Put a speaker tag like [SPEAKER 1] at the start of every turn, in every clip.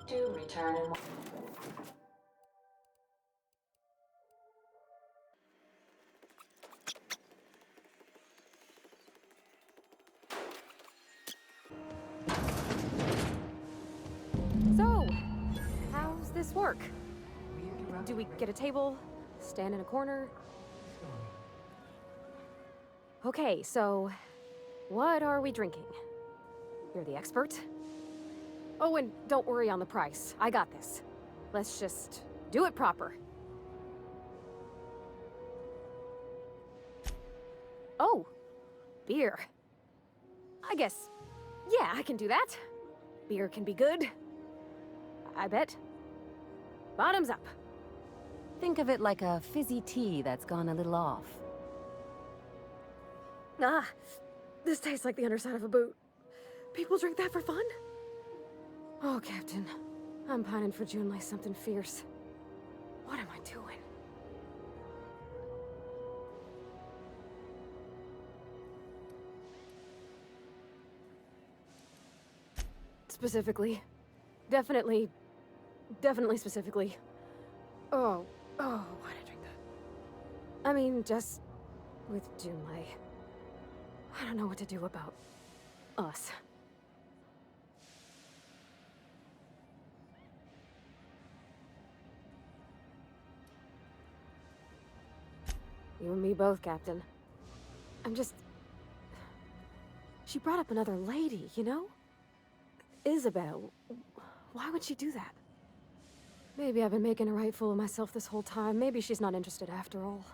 [SPEAKER 1] Do return in.
[SPEAKER 2] So, how's this work? Do we get a table? Stand in a corner? Okay, so what are we drinking? You're the expert? Oh, and don't worry on the price. I got this. Let's just do it proper. Oh, beer. I guess, yeah, I can do that. Beer can be good. I bet. Bottoms up.
[SPEAKER 3] Think of it like a fizzy tea that's gone a little off.
[SPEAKER 2] Ah, this tastes like the underside of a boot. People drink that for fun? Oh, Captain. I'm pining for June like something fierce. What am I doing? Specifically. Definitely specifically. Oh, why'd I drink that? I mean, just with Junlei. I don't know what to do about us. You and me both, Captain. I'm just... She brought up another lady, you know? Isabel. Why would she do that? Maybe I've been making a right fool of myself this whole time. Maybe she's not interested after all.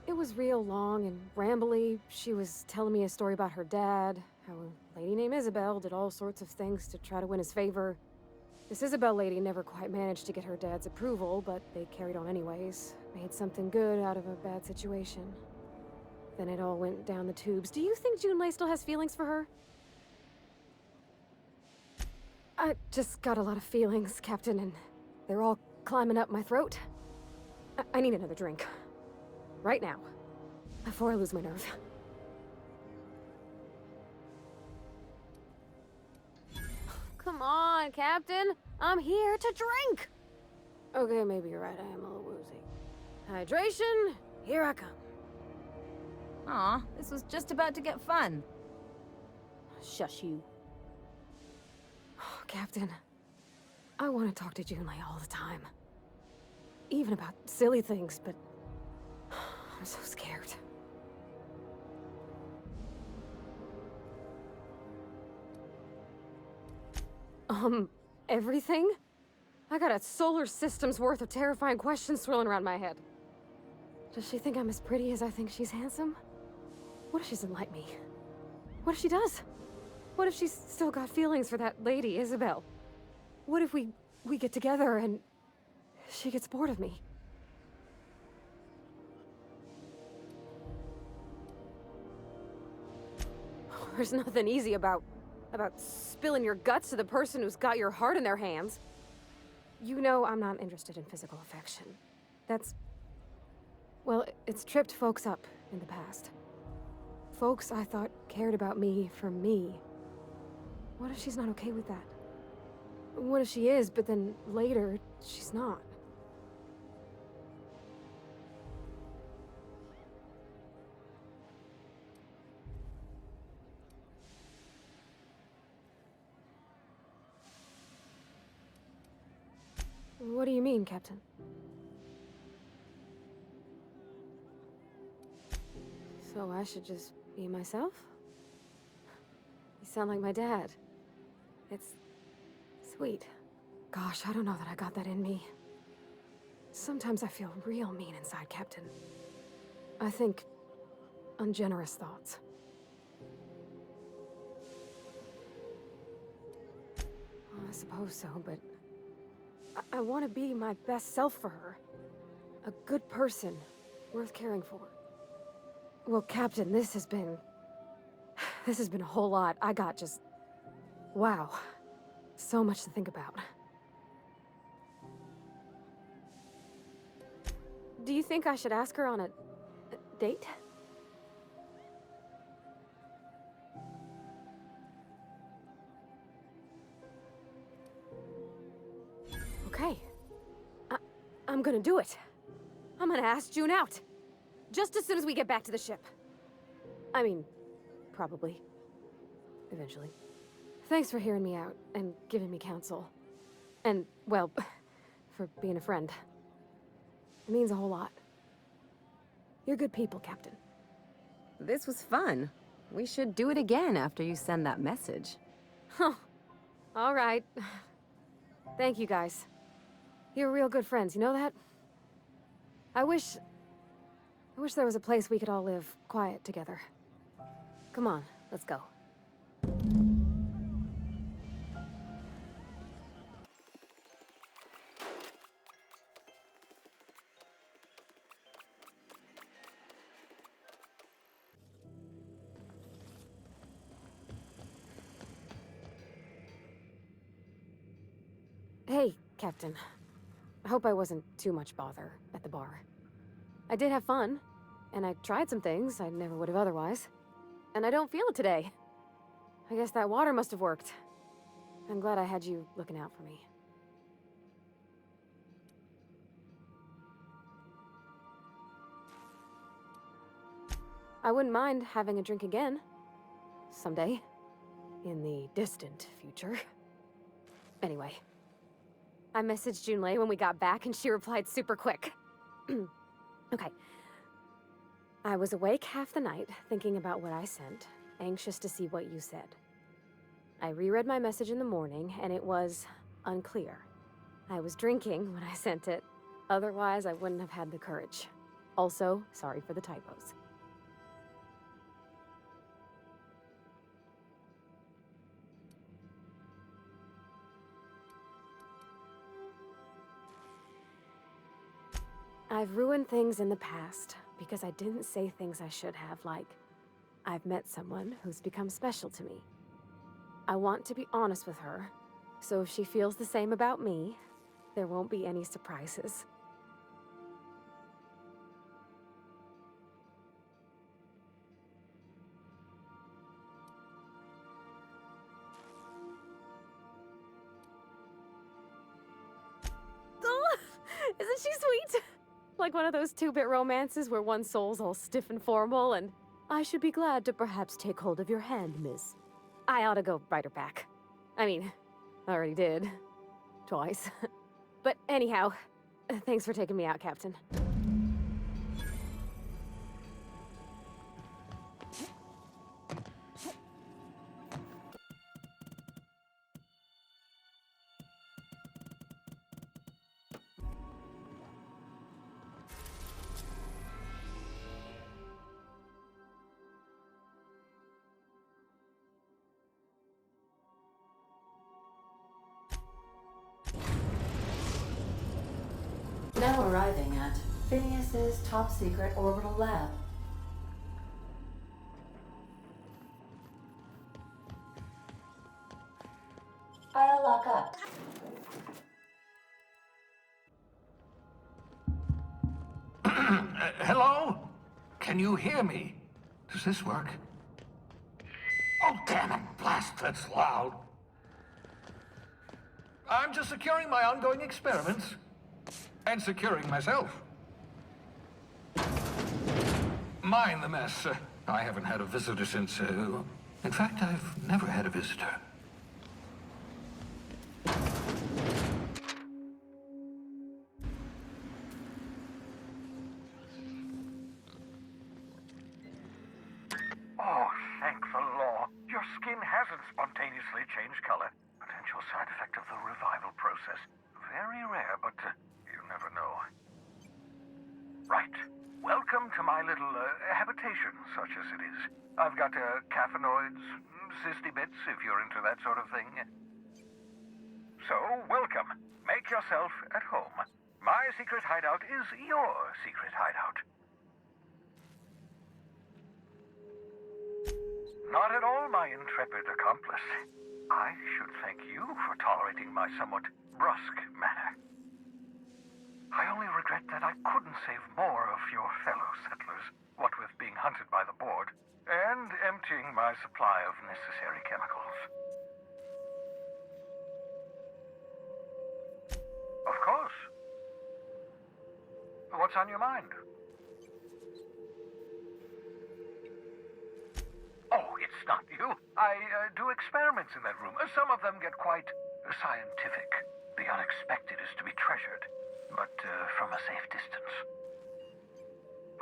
[SPEAKER 2] It was real long and rambly. She was telling me a story about her dad, how a lady named Isabel did all sorts of things to try to win his favor. This Isabel lady never quite managed to get her dad's approval, but they carried on anyways. Made something good out of a bad situation. Then it all went down the tubes. Do you think Junlei still has feelings for her? I just got a lot of feelings, Captain, and they're all climbing up my throat. I need another drink. Right now. Before I lose my nerve. Come on, Captain. I'm here to drink! Okay, maybe you're right. I am a little woozy. Hydration, here I come.
[SPEAKER 3] Aw, this was just about to get fun.
[SPEAKER 2] Shush you. Captain, I want to talk to Junlei all the time. Even about silly things, but I'm so scared. Everything? I got a solar system's worth of terrifying questions swirling around my head. Does she think I'm as pretty as I think she's handsome? What if she doesn't like me? What if she does? What if she's still got feelings for that lady, Isabel? What if we get together and she gets bored of me? There's nothing easy about spilling your guts to the person who's got your heart in their hands. You know I'm not interested in physical affection. That's... well, it's tripped folks up in the past. Folks I thought cared about me for me. What if she's not okay with that? What if she is, but then later, she's not? What do you mean, Captain? So I should just be myself? You sound like my dad. It's sweet. Gosh, I don't know that I got that in me. Sometimes I feel real mean inside, Captain. I think ungenerous thoughts. Well, I suppose so, but I want to be my best self for her. A good person, worth caring for. Well, Captain, this has been a whole lot. I got just... wow. So much to think about. Do you think I should ask her on a date? I'm gonna do it. I'm gonna ask June out. Just as soon as we get back to the ship. I mean, probably. Eventually. Thanks for hearing me out and giving me counsel. And, well, for being a friend. It means a whole lot. You're good people, Captain.
[SPEAKER 3] This was fun. We should do it again after you send that message.
[SPEAKER 2] Huh. All right. Thank you, guys. You're real good friends, you know that? I wish there was a place we could all live quiet together. Come on, let's go. Hey, Captain. I hope I wasn't too much bother at the bar. I did have fun, and I tried some things I never would have otherwise. And I don't feel it today. I guess that water must have worked. I'm glad I had you looking out for me. I wouldn't mind having a drink again. Someday. In the distant future. Anyway. I messaged Junlei when we got back and she replied super quick. Okay. I was awake half the night, thinking about what I sent, anxious to see what you said. I reread my message in the morning, and it was unclear. I was drinking when I sent it. Otherwise, I wouldn't have had the courage. Also, sorry for the typos. I've ruined things in the past because I didn't say things I should have, like, I've met someone who's become special to me. I want to be honest with her, so if she feels the same about me, there won't be any surprises. Oh, isn't she sweet? Like one of those two-bit romances where one soul's all stiff and formal and, I should be glad to perhaps take hold of your hand, miss. I ought to go write her back. I mean, I already did. Twice. But anyhow, thanks for taking me out, Captain.
[SPEAKER 3] Now arriving at Phineas's top secret orbital lab. I'll lock up.
[SPEAKER 1] Hello? Can you hear me? Does this work? Oh, damn it! Blast, that's loud. I'm just securing my ongoing experiments. And securing myself. Mind the mess. I haven't had a visitor since, in fact, I've never had a visitor. Oh, thank the law. Your skin hasn't spontaneously changed color. Potential side effect of the revival process. Very rare, but you never know. Right. Welcome to my little habitation, such as it is. I've got caffeinoids, cysty bits, if you're into that sort of thing. So, welcome. Make yourself at home. My secret hideout is your secret hideout. Not at all, my intrepid accomplice. I should thank you for tolerating my somewhat brusque manner. I only regret that I couldn't save more of your fellow settlers, what with being hunted by the board, and emptying my supply of necessary chemicals. Of course. on your mind? Oh, it's not you. I do experiments in that room. Some of them get quite scientific. The unexpected is to be treasured, but from a safe distance.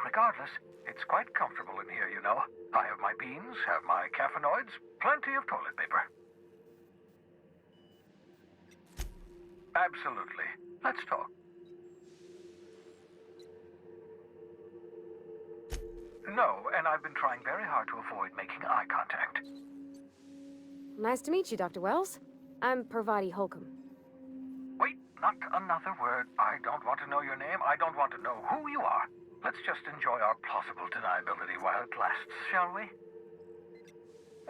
[SPEAKER 1] Regardless, it's quite comfortable in here, you know. I have my beans, have my caffeinoids, plenty of toilet paper. Absolutely. Let's talk. No, and I've been trying very hard to avoid making eye contact.
[SPEAKER 2] Nice to meet you, Dr. Wells. I'm Parvati Holcomb.
[SPEAKER 1] Wait, not another word. I don't want to know your name. I don't want to know who you are. Let's just enjoy our plausible deniability while it lasts, shall we?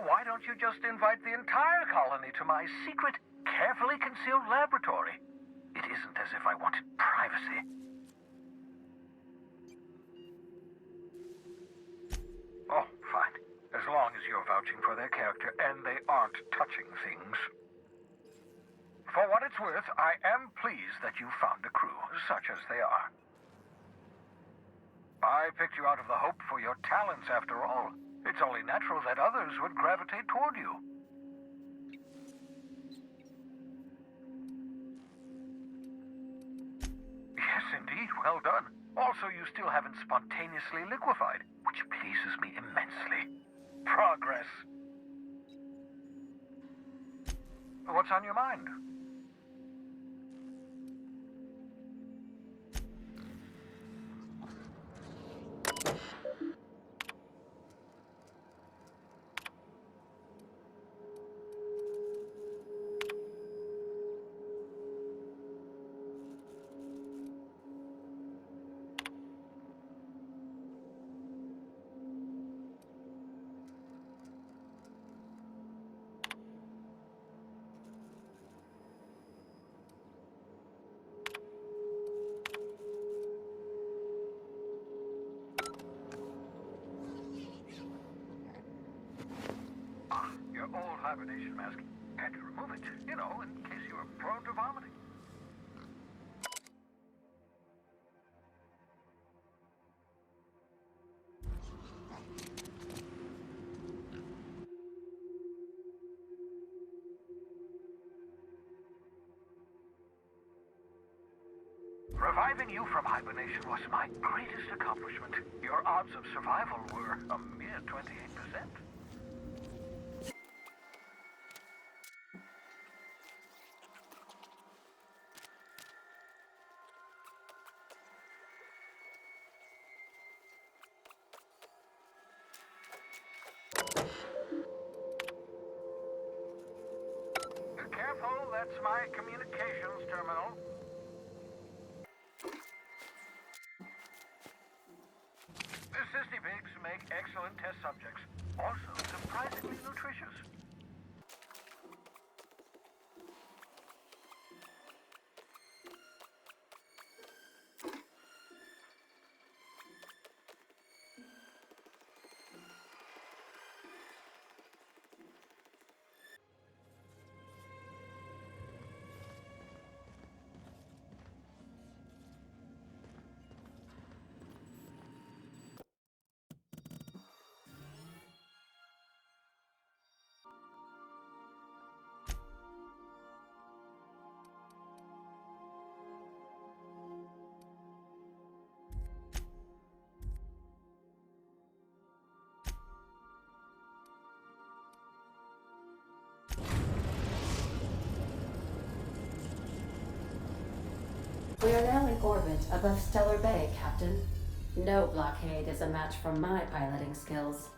[SPEAKER 1] Why don't you just invite the entire colony to my secret, carefully concealed laboratory? It isn't as if I wanted privacy. Oh, fine. As long as you're vouching for their character and they aren't touching things. For what it's worth, I am pleased that you found a crew, such as they are. I picked you out of the hope for your talents, after all. It's only natural that others would gravitate toward you. Yes, indeed. Well done. Also, you still haven't spontaneously liquefied, which pleases me immensely. Progress. What's on your mind? Your old hibernation mask. Had to remove it, you know, in case you were prone to vomiting. Reviving you from hibernation was my greatest accomplishment. Your odds of survival were a mere 28%. Careful, that's my communications terminal. The Sissy pigs make excellent test subjects. Also, surprisingly nutritious.
[SPEAKER 4] We are now in orbit above Stellar Bay, Captain. No blockade is a match for my piloting skills.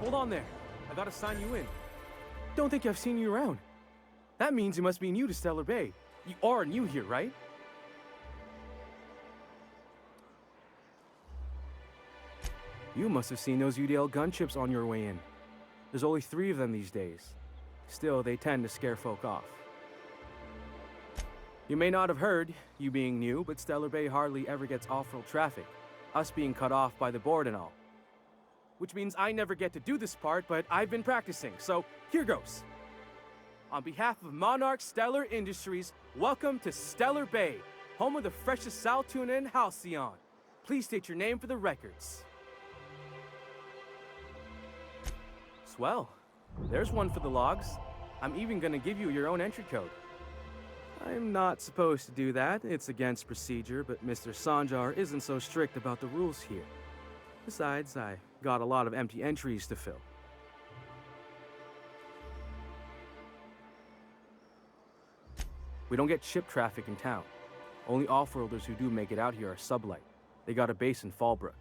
[SPEAKER 5] Hold on there. I gotta sign you in. Don't think I've seen you around. That means you must be new to Stellar Bay. You are new here, right? You must have seen those UDL gunships on your way in. There's only 3 of them these days. Still, they tend to scare folk off. You may not have heard, you being new, but Stellar Bay hardly ever gets off-road traffic, us being cut off by the board and all. Which means I never get to do this part, but I've been practicing, so here goes. On behalf of Monarch Stellar Industries, welcome to Stellar Bay, home of the freshest sal tuna in Halcyon. Please state your name for the records. Swell. There's one for the logs. I'm even gonna give you your own entry code. I'm not supposed to do that. It's against procedure, but Mr. Sanjar isn't so strict about the rules here. Besides, I got a lot of empty entries to fill. We don't get ship traffic in town. Only off-roaders who do make it out here are Sublight. They got a base in Fallbrook.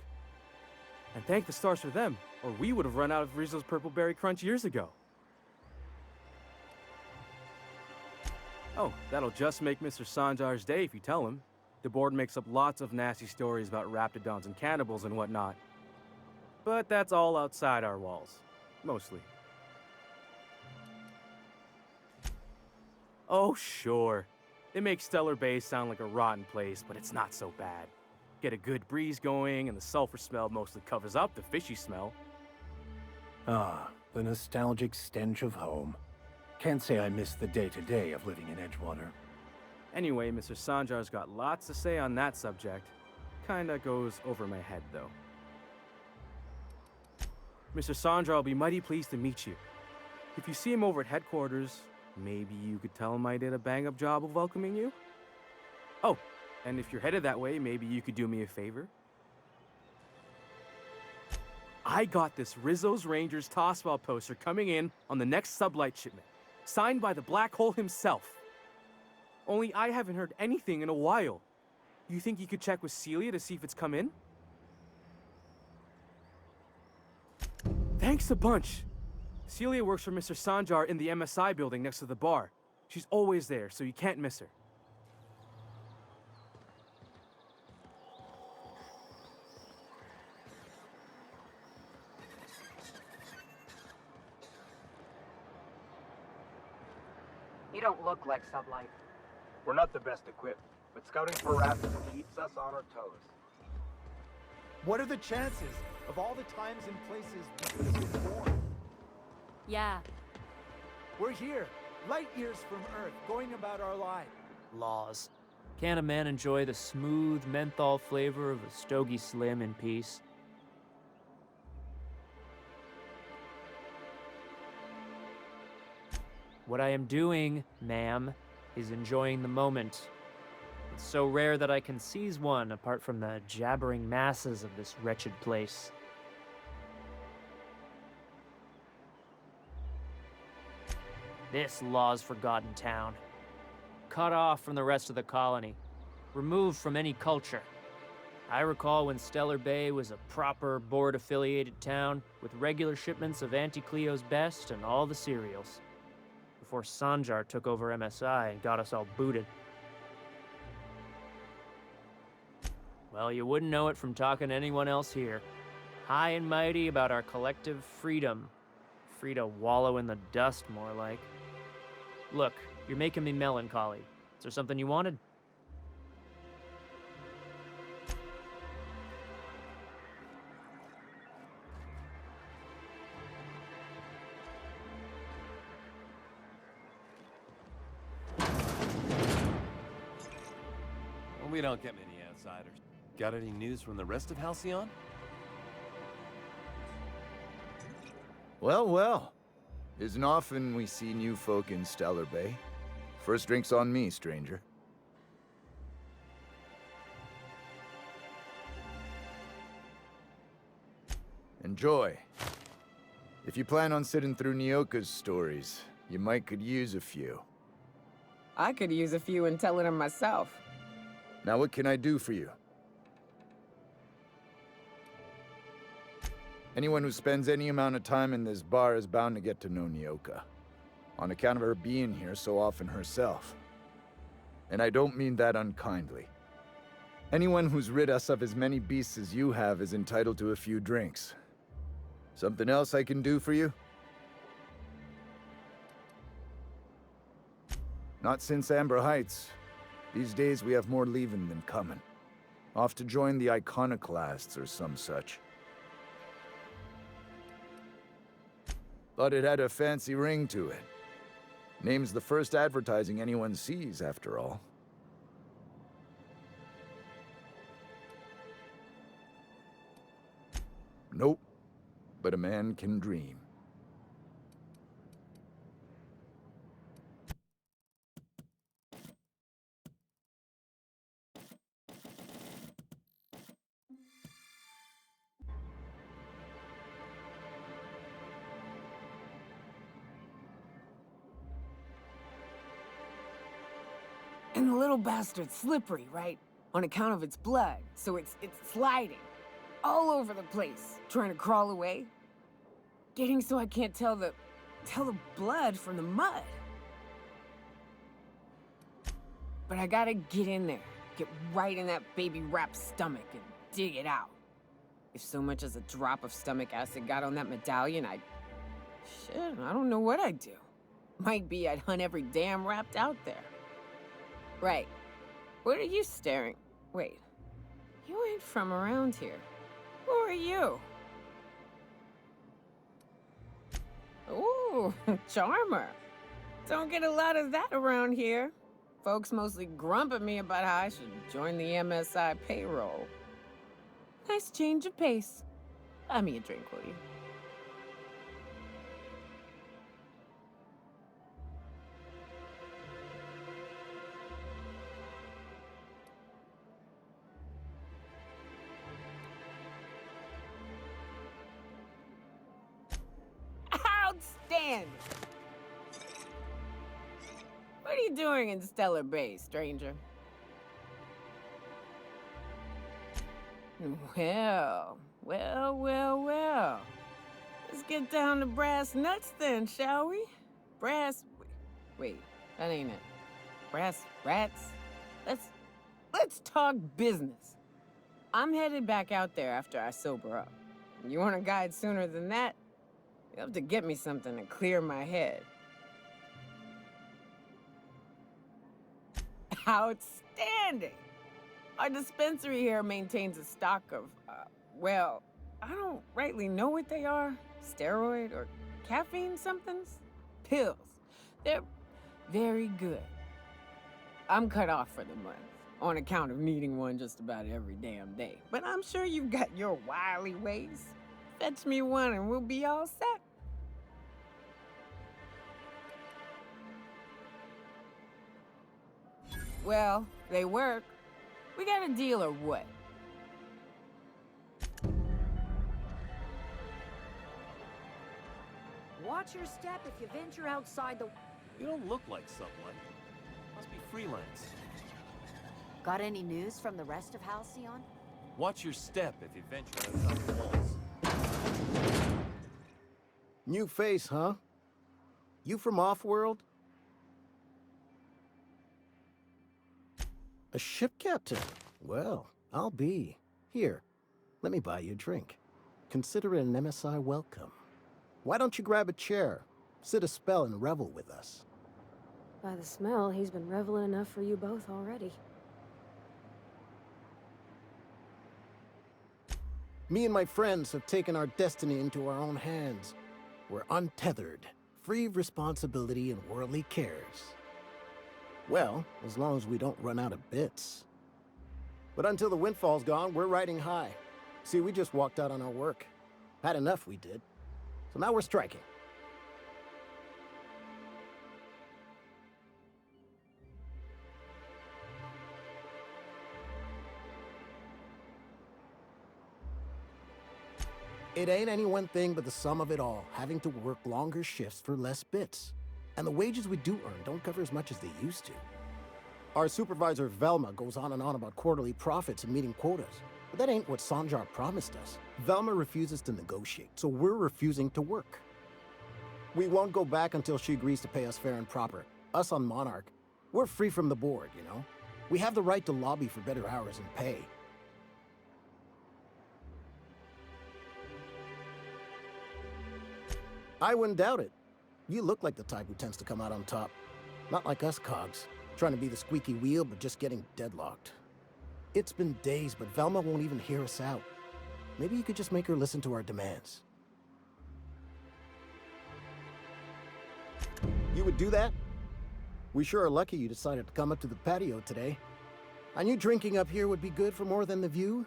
[SPEAKER 5] And thank the stars for them, or we would have run out of Rizzo's Purple Berry Crunch years ago. Oh, that'll just make Mr. Sanjar's day if you tell him. The board makes up lots of nasty stories about raptidons and cannibals and whatnot. But that's all outside our walls. Mostly. Oh, sure. They make Stellar Bay sound like a rotten place, but it's not so bad. Get a good breeze going, and the sulfur smell mostly covers up the fishy smell.
[SPEAKER 6] Ah, the nostalgic stench of home. Can't say I miss the day-to-day of living in Edgewater.
[SPEAKER 5] Anyway, Mr. Sanjar's got lots to say on that subject. Kinda goes over my head, though. Mr. Sanjar will be mighty pleased to meet you. If you see him over at headquarters, maybe you could tell him I did a bang-up job of welcoming you? Oh, and if you're headed that way, maybe you could do me a favor? I got this Rizzo's Rangers Tossball poster coming in on the next Sublight shipment, signed by the Black Hole himself. Only I haven't heard anything in a while. You think you could check with Celia to see if it's come in? Thanks a bunch. Celia works for Mr. Sanjar in the MSI building next to the bar. She's always there, so you can't miss her.
[SPEAKER 7] You don't look like Sublight.
[SPEAKER 8] We're not the best equipped, but scouting for raptors keeps us on our toes.
[SPEAKER 9] What are the chances of all the times and places we could have been born?
[SPEAKER 10] Yeah.
[SPEAKER 9] We're here, light years from Earth, going about our lives.
[SPEAKER 7] Laws. Can't a man enjoy the smooth menthol flavor of a Stogie Slim in peace? What I am doing, ma'am, is enjoying the moment. It's so rare that I can seize one apart from the jabbering masses of this wretched place. This law's forgotten town. Cut off from the rest of the colony. Removed from any culture. I recall when Stellar Bay was a proper board-affiliated town with regular shipments of Auntie Cleo's best and all the cereals. Before Sanjar took over MSI and got us all booted. Well, you wouldn't know it from talking to anyone else here. High and mighty about our collective freedom. Free to wallow in the dust, more like. Look, you're making me melancholy. Is there something you wanted?
[SPEAKER 11] Well, we don't get many outsiders. Got any news from the rest of Halcyon?
[SPEAKER 12] Well, well. Isn't often we see new folk in Stellar Bay. First drink's on me, stranger. Enjoy. If you plan on sitting through Nyoka's stories, you might could use a few.
[SPEAKER 3] I could use a few and telling them myself.
[SPEAKER 12] Now what can I do for you? Anyone who spends any amount of time in this bar is bound to get to know Nyoka, on account of her being here so often herself. And I don't mean that unkindly. Anyone who's rid us of as many beasts as you have is entitled to a few drinks. Something else I can do for you? Not since Amber Heights. These days we have more leaving than coming. Off to join the Iconoclasts or some such. Thought it had a fancy ring to it. Name's the first advertising anyone sees, after all. Nope. But a man can dream.
[SPEAKER 3] And the little bastard's slippery, right? On account of its blood, so it's sliding. All over the place, trying to crawl away. Getting so I can't tell the blood from the mud. But I gotta get in there, get right in that baby rap's stomach and dig it out. If so much as a drop of stomach acid got on that medallion, shit, I don't know what I'd do. Might be I'd hunt every damn rapt out there. Right. What are you staring? Wait. You ain't from around here. Who are you? Ooh, charmer. Don't get a lot of that around here. Folks mostly grump at me about how I should join the MSI payroll. Nice change of pace. Buy me a drink, will you? Outstanding! What are you doing in Stellar Bay, stranger? Well. Let's get down to brass nuts then, shall we? Wait, that ain't it. Brass rats? Let's talk business. I'm headed back out there after I sober up. You want a guide sooner than that? You'll have to get me something to clear my head. Outstanding! Our dispensary here maintains a stock of, well, I don't rightly know what they are. Steroid or caffeine somethings? Pills. They're very good. I'm cut off for the month, on account of needing one just about every damn day. But I'm sure you've got your wily ways. Fetch me one and we'll be all set. Well, they work. We got a deal or what?
[SPEAKER 10] Watch your step if you venture outside the...
[SPEAKER 11] You don't look like Sublight. Must be freelance.
[SPEAKER 10] Got any news from the rest of Halcyon?
[SPEAKER 11] Watch your step if you venture outside the walls.
[SPEAKER 9] New face, huh? You from Offworld? A ship captain? Well, I'll be. Here, let me buy you a drink. Consider it an MSI welcome. Why don't you grab a chair, sit a spell and revel with us?
[SPEAKER 2] By the smell, he's been reveling enough for you both already.
[SPEAKER 9] Me and my friends have taken our destiny into our own hands. We're untethered, free of responsibility and worldly cares. Well, as long as we don't run out of bits. But until the windfall's gone, we're riding high. See, we just walked out on our work. Had enough, we did. So now we're striking. It ain't any one thing but the sum of it all, having to work longer shifts for less bits. And the wages we do earn don't cover as much as they used to. Our supervisor, Velma, goes on and on about quarterly profits and meeting quotas. But that ain't what Sanjar promised us. Velma refuses to negotiate, so we're refusing to work. We won't go back until she agrees to pay us fair and proper. Us on Monarch, we're free from the board, you know? We have the right to lobby for better hours and pay. I wouldn't doubt it. You look like the type who tends to come out on top. Not like us cogs, trying to be the squeaky wheel but just getting deadlocked. It's been days, but Velma won't even hear us out. Maybe you could just make her listen to our demands. You would do that? We sure are lucky you decided to come up to the patio today. I knew drinking up here would be good for more than the view.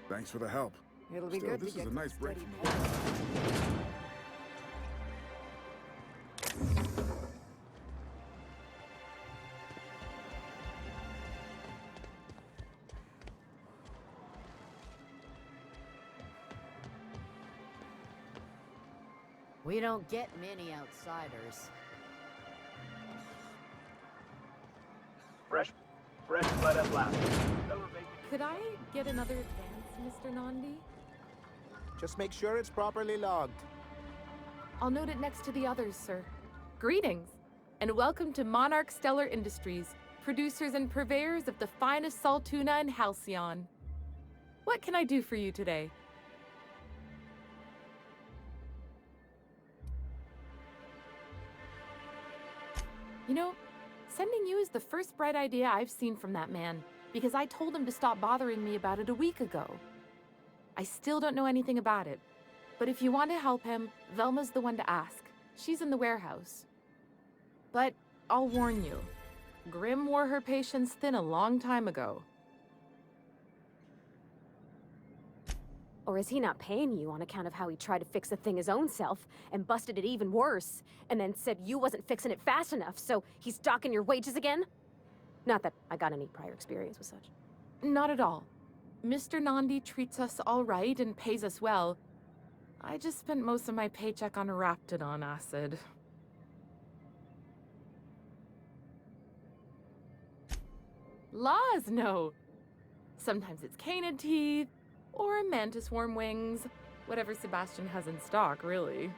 [SPEAKER 13] Thanks for the help.
[SPEAKER 3] It'll be
[SPEAKER 13] Still,
[SPEAKER 3] good
[SPEAKER 13] this
[SPEAKER 3] to
[SPEAKER 13] is
[SPEAKER 3] get
[SPEAKER 13] a nice
[SPEAKER 3] some
[SPEAKER 13] break
[SPEAKER 3] steady
[SPEAKER 13] from the work.
[SPEAKER 10] We don't get many outsiders.
[SPEAKER 8] Fresh blood at last.
[SPEAKER 14] Could I get another advance, Mr. Nandi?
[SPEAKER 15] Just make sure it's properly logged.
[SPEAKER 14] I'll note it next to the others, sir. Greetings, and welcome to Monarch Stellar Industries, producers and purveyors of the finest salt tuna in Halcyon. What can I do for you today? You know, sending you is the first bright idea I've seen from that man, because I told him to stop bothering me about it a week ago. I still don't know anything about it, but if you want to help him, Velma's the one to ask. She's in the warehouse. But I'll warn you, Grim wore her patience thin a long time ago.
[SPEAKER 2] Or is he not paying you on account of how he tried to fix the thing his own self and busted it even worse, and then said you wasn't fixing it fast enough, so he's docking your wages again? Not that I got any prior experience with such.
[SPEAKER 14] Not at all. Mr. Nandi treats us all right and pays us well. I just spent most of my paycheck on Raptidon acid. Laws, no. Sometimes it's canid teeth, or mantis worm wings. Whatever Sebastian has in stock, really.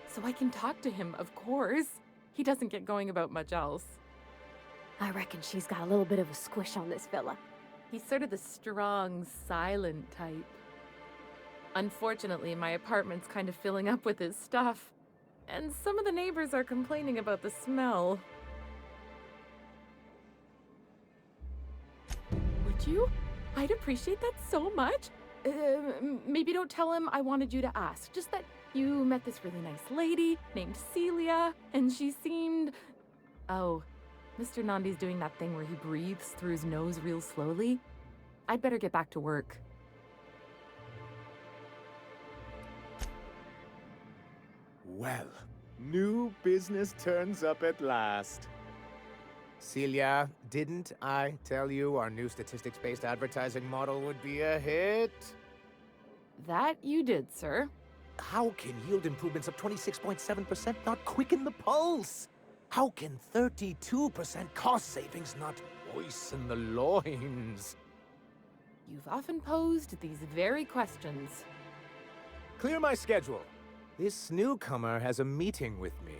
[SPEAKER 14] So I can talk to him, of course. He doesn't get going about much else.
[SPEAKER 2] I reckon she's got a little bit of a squish on this fella.
[SPEAKER 14] He's sort of the strong, silent type. Unfortunately, my apartment's kind of filling up with his stuff. And some of the neighbors are complaining about the smell. Would you? I'd appreciate that so much. Maybe don't tell him I wanted you to ask. Just that you met this really nice lady named Celia, and she seemed... Oh, Mr. Nandi's doing that thing where he breathes through his nose real slowly. I'd better get back to work.
[SPEAKER 15] Well, new business turns up at last. Celia, didn't I tell you our new statistics-based advertising model would be a hit?
[SPEAKER 14] That you did, sir.
[SPEAKER 15] How can yield improvements of 26.7% not quicken the pulse? How can 32% cost savings not moisten the loins?
[SPEAKER 14] You've often posed these very questions.
[SPEAKER 15] Clear my schedule. This newcomer has a meeting with me.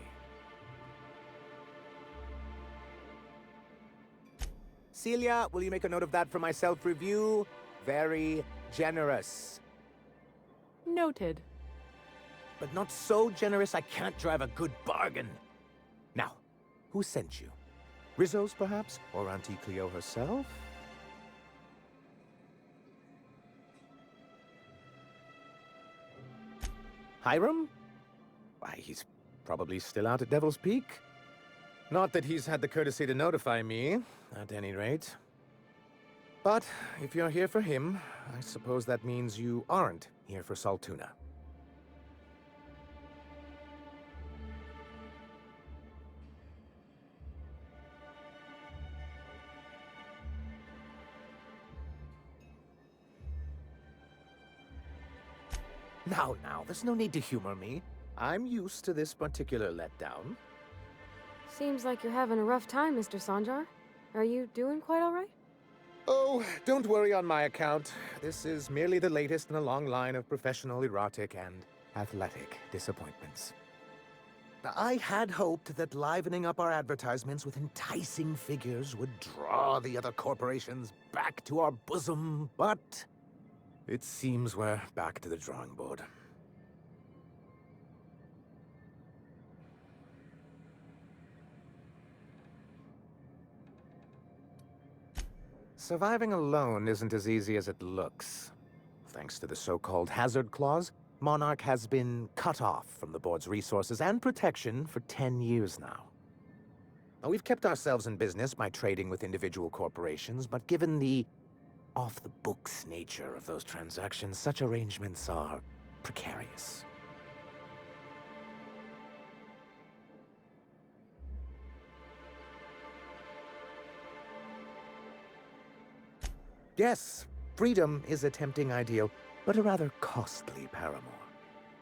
[SPEAKER 15] Celia, will you make a note of that for my self-review? Very generous.
[SPEAKER 14] Noted.
[SPEAKER 15] But not so generous I can't drive a good bargain. Now, who sent you? Rizzo's, perhaps? Or Auntie Cleo herself? Hiram? Why, he's probably still out at Devil's Peak. Not that he's had the courtesy to notify me, at any rate. But if you're here for him, I suppose that means you aren't here for Saltuna. Now, there's no need to humor me. I'm used to this particular letdown.
[SPEAKER 2] Seems like you're having a rough time, Mr. Sanjar. Are you doing quite all right?
[SPEAKER 15] Oh, don't worry on my account. This is merely the latest in a long line of professional erotic and athletic disappointments. I had hoped that livening up our advertisements with enticing figures would draw the other corporations back to our bosom, but it seems we're back to the drawing board. Surviving alone isn't as easy as it looks. Thanks to the so-called hazard clause, Monarch has been cut off from the board's resources and protection for 10 years now. Now, we've kept ourselves in business by trading with individual corporations, but given the off-the-books nature of those transactions, such arrangements are precarious. Yes, freedom is a tempting ideal, but a rather costly paramour.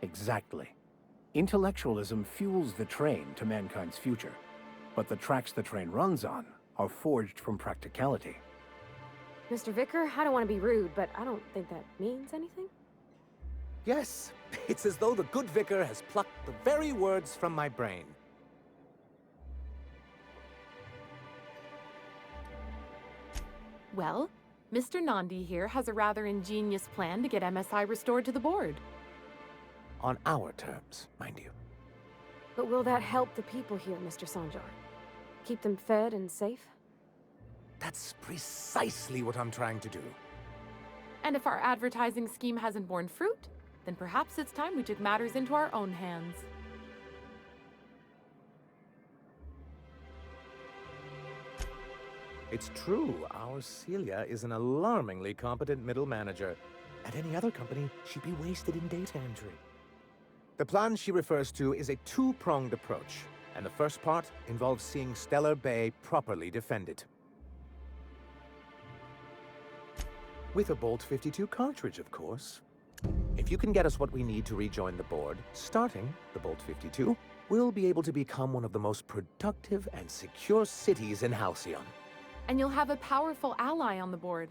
[SPEAKER 6] Exactly. Intellectualism fuels the train to mankind's future, but the tracks the train runs on are forged from practicality.
[SPEAKER 2] Mr. Vicar, I don't want to be rude, but I don't think that means anything.
[SPEAKER 15] Yes, it's as though the good vicar has plucked the very words from my brain.
[SPEAKER 14] Well, Mr. Nandi here has a rather ingenious plan to get MSI restored to the board.
[SPEAKER 15] On our terms, mind you.
[SPEAKER 2] But will that help the people here, Mr. Sanjar? Keep them fed and safe?
[SPEAKER 15] That's precisely what I'm trying to do.
[SPEAKER 14] And if our advertising scheme hasn't borne fruit, then perhaps it's time we took matters into our own hands.
[SPEAKER 15] It's true, our Celia is an alarmingly competent middle manager. At any other company, she'd be wasted in data entry. The plan she refers to is a two-pronged approach, and the first part involves seeing Stellar Bay properly defended. With a Bolt 52 cartridge, of course. If you can get us what we need to rejoin the board, starting the Bolt 52, we'll be able to become one of the most productive and secure cities in Halcyon.
[SPEAKER 14] And you'll have a powerful ally on the board.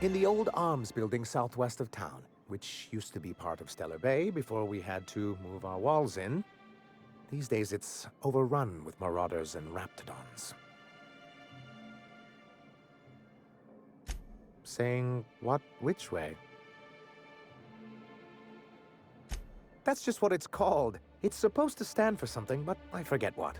[SPEAKER 15] In the old arms building southwest of town, which used to be part of Stellar Bay before we had to move our walls in, these days it's overrun with marauders and raptidons. Saying what which way? That's just what it's called. It's supposed to stand for something, but I forget what.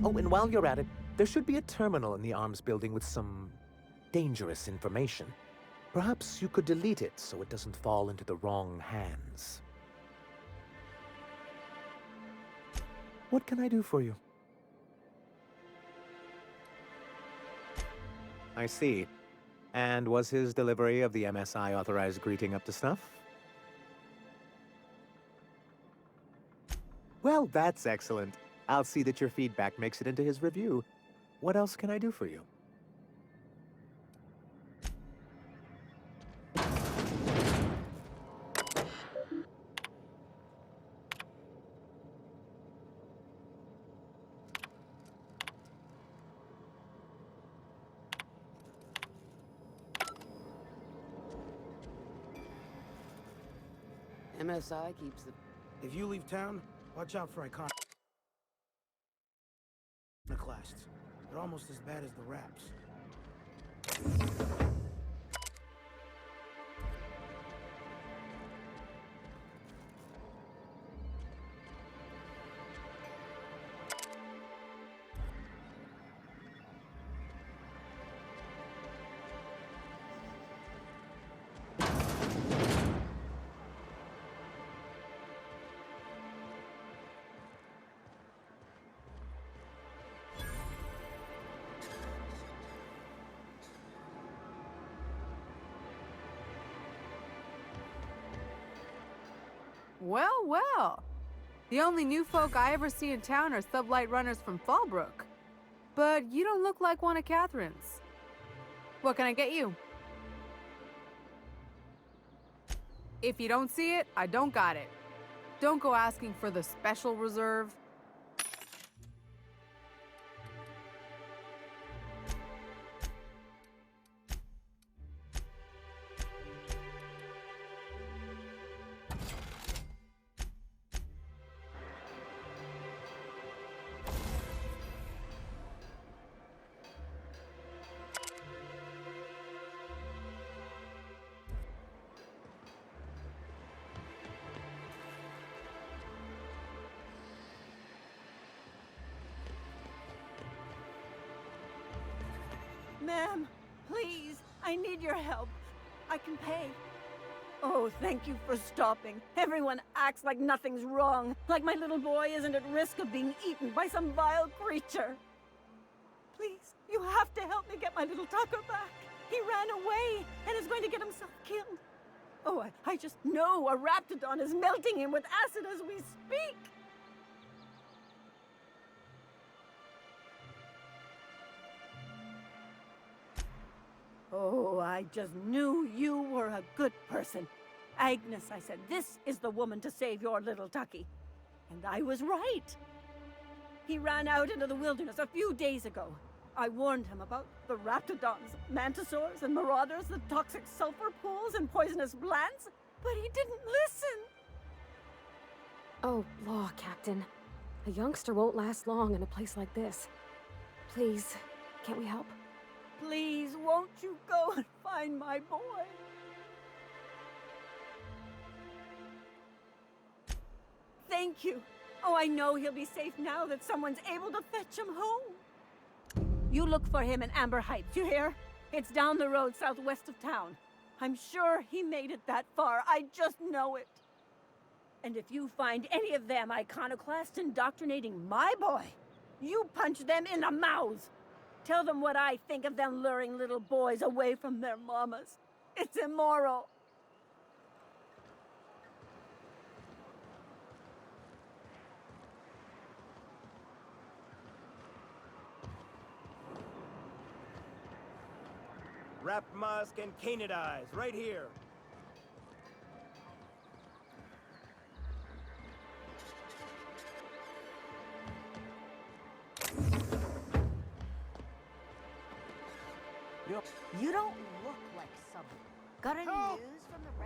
[SPEAKER 15] Oh, and while you're at it, there should be a terminal in the arms building with some dangerous information. Perhaps you could delete it so it doesn't fall into the wrong hands. What can I do for you? I see. And was his delivery of the MSI authorized greeting up to snuff? Well, that's excellent. I'll see that your feedback makes it into his review. What else can I do for you?
[SPEAKER 16] MSI keeps the...
[SPEAKER 17] If you leave town, watch out for iconoclasts. They're almost as bad as the Raps.
[SPEAKER 3] Well, well. The only new folk I ever see in town are sublight runners from Fallbrook.
[SPEAKER 16] But you don't look like one of Catherine's. What can I get you? If you don't see it, I don't got it. Don't go asking for the special reserve.
[SPEAKER 18] Ma'am, please, I need your help. I can pay. Oh, thank you for stopping. Everyone acts like nothing's wrong, like my little boy isn't at risk of being eaten by some vile creature. Please, you have to help me get my little Tucker back. He ran away and is going to get himself killed. Oh, I just know a Raptidon is melting him with acid as we speak. Oh, I just knew you were a good person. Agnes, I said, this is the woman to save your little Tucky. And I was right. He ran out into the wilderness a few days ago. I warned him about the Raptidons, Mantisaurs, and Marauders, the toxic sulfur pools, and poisonous plants, but he didn't listen.
[SPEAKER 2] Oh, law, Captain. A youngster won't last long in a place like this. Please, can't we help?
[SPEAKER 18] Please, won't you go and find my boy? Thank you. Oh, I know he'll be safe now that someone's able to fetch him home. You look for him in Amber Heights, you hear? It's down the road southwest of town. I'm sure he made it that far. I just know it. And if you find any of them iconoclasts indoctrinating my boy, you punch them in the mouths. Tell them what I think of them luring little boys away from their mamas. It's immoral.
[SPEAKER 8] Rap Musk and Canadize, right here.
[SPEAKER 10] You don't look like someone. Got any news from the